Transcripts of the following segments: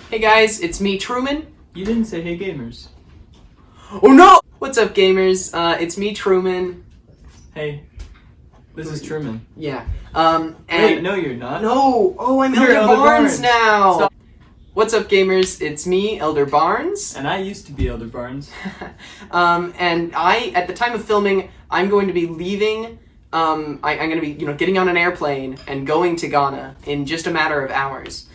Hey guys, it's me, Truman. You didn't say hey gamers. Oh no! What's up, gamers? It's me, Truman. Hey, this is Truman. Yeah. Wait, no you're not. No! Oh, I'm You're Elder Barnes now! Stop. What's up, gamers? It's me, Elder Barnes. And I used to be Elder Barnes. And at the time of filming, I'm going to be leaving. I'm going to be, getting on an airplane and going to Ghana in just a matter of hours.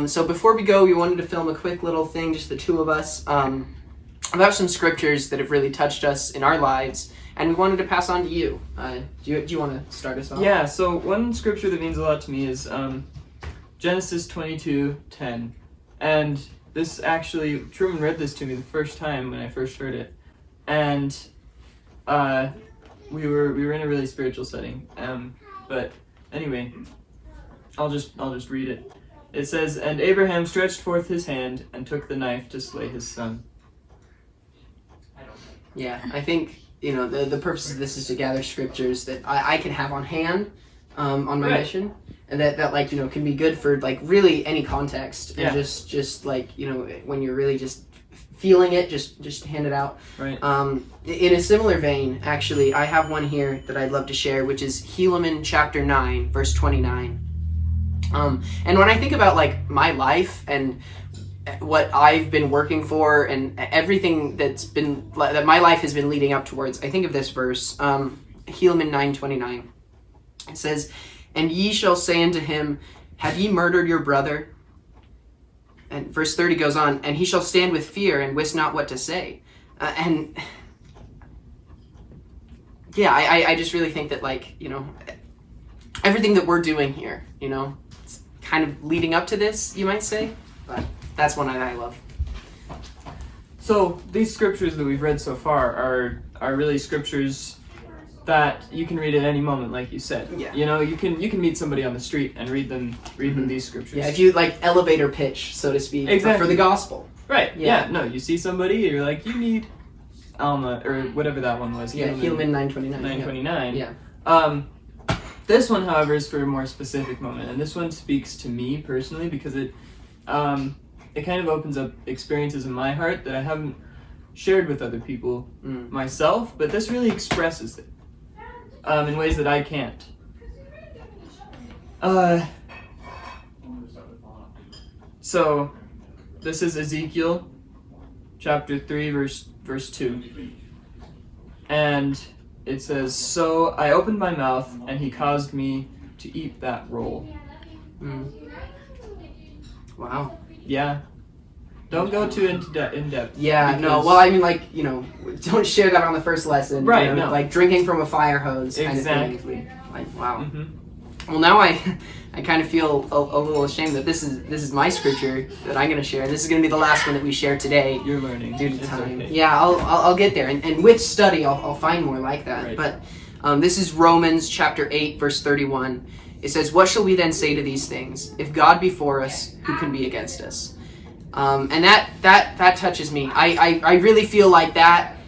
So before we go, we wanted to film a quick little thing, just the two of us, about some scriptures that have really touched us in our lives, and we wanted to pass on to you. Do you want to start us off? Yeah, so one scripture that means a lot to me is Genesis 22:10. And this actually, Truman read this to me the first time when I first heard it. And we were in a really spiritual setting. But anyway, I'll just read it. It says, "And Abraham stretched forth his hand and took the knife to slay his son." Yeah, I think, the purpose of this is to gather scriptures that I can have on hand on my Right. mission, and that can be good for, really any context. Yeah. And just when you're really just feeling it, just hand it out. Right. In a similar vein, actually, I have one here that I'd love to share, which is Helaman chapter 9, verse 29. And when I think about my life and what I've been working for and everything that my life has been leading up towards, I think of this verse, Helaman 9:29. It says, "And ye shall say unto him, Have ye murdered your brother?" And verse 30 goes on, "And he shall stand with fear and wist not what to say." And yeah, I just really think that everything that we're doing here, it's kind of leading up to this, you might say, but that's one I love. So these scriptures that we've read so far are really scriptures that you can read at any moment, like you said. Yeah. You can meet somebody on the street and read them these scriptures. Yeah, if you elevator pitch, so to speak, Exactly. for the gospel. Right. Yeah. Yeah. No, you see somebody, you're like, you need Alma or whatever that one was. Yeah, Helaman 9:29. 9:29. Yeah. This one, however, is for a more specific moment, and this one speaks to me personally because it kind of opens up experiences in my heart that I haven't shared with other people myself, but this really expresses it in ways that I can't. So this is Ezekiel chapter 3 verse 2. And it says, "So I opened my mouth, and he caused me to eat that roll." Wow. Yeah. Don't go too in depth. Yeah, no, well, I mean, don't share that on the first lesson. Right, no. Like drinking from a fire hose kind of thing. Exactly. Wow. Mm-hmm. Well, now I kind of feel a little ashamed that this is my scripture that I'm going to share. This is going to be the last one that we share today. You're learning. Due to It's time. okay. Yeah, I'll get there. And with study, I'll find more like that. Right. But this is Romans chapter 8, verse 31. It says, "What shall we then say to these things? If God be for us, who can be against us?" And that touches me. I really feel like that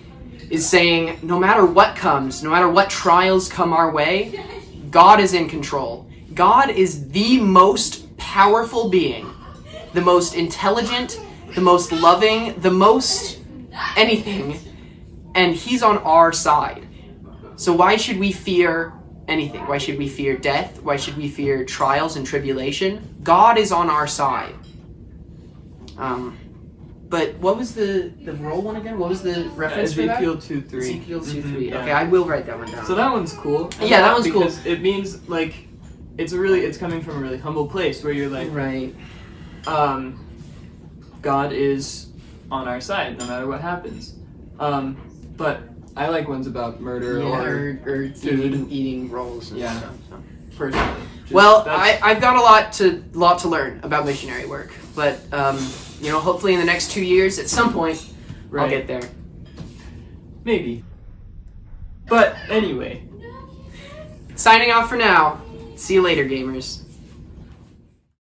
is saying, no matter what comes, no matter what trials come our way, God is in control. God is the most powerful being, the most intelligent, the most loving, the most anything, and He's on our side. So why should we fear anything? Why should we fear death? Why should we fear trials and tribulation? God is on our side. But what was the roll one again? What was the reference for that? Ezekiel 2:3. Ezekiel 2:3. Yeah. Okay, I will write that one down. So that one's cool. Yeah, that one's cool. Because it means it's coming from a really humble place where you're like, Right. God is on our side no matter what happens. But I like ones about murder or food. eating rolls and Yeah. stuff. So. Personally. Well, I've got a lot to learn about missionary work, but hopefully in the next 2 years, at some point, I'll Right. get there. Maybe. But anyway. Signing off for now. See you later, gamers.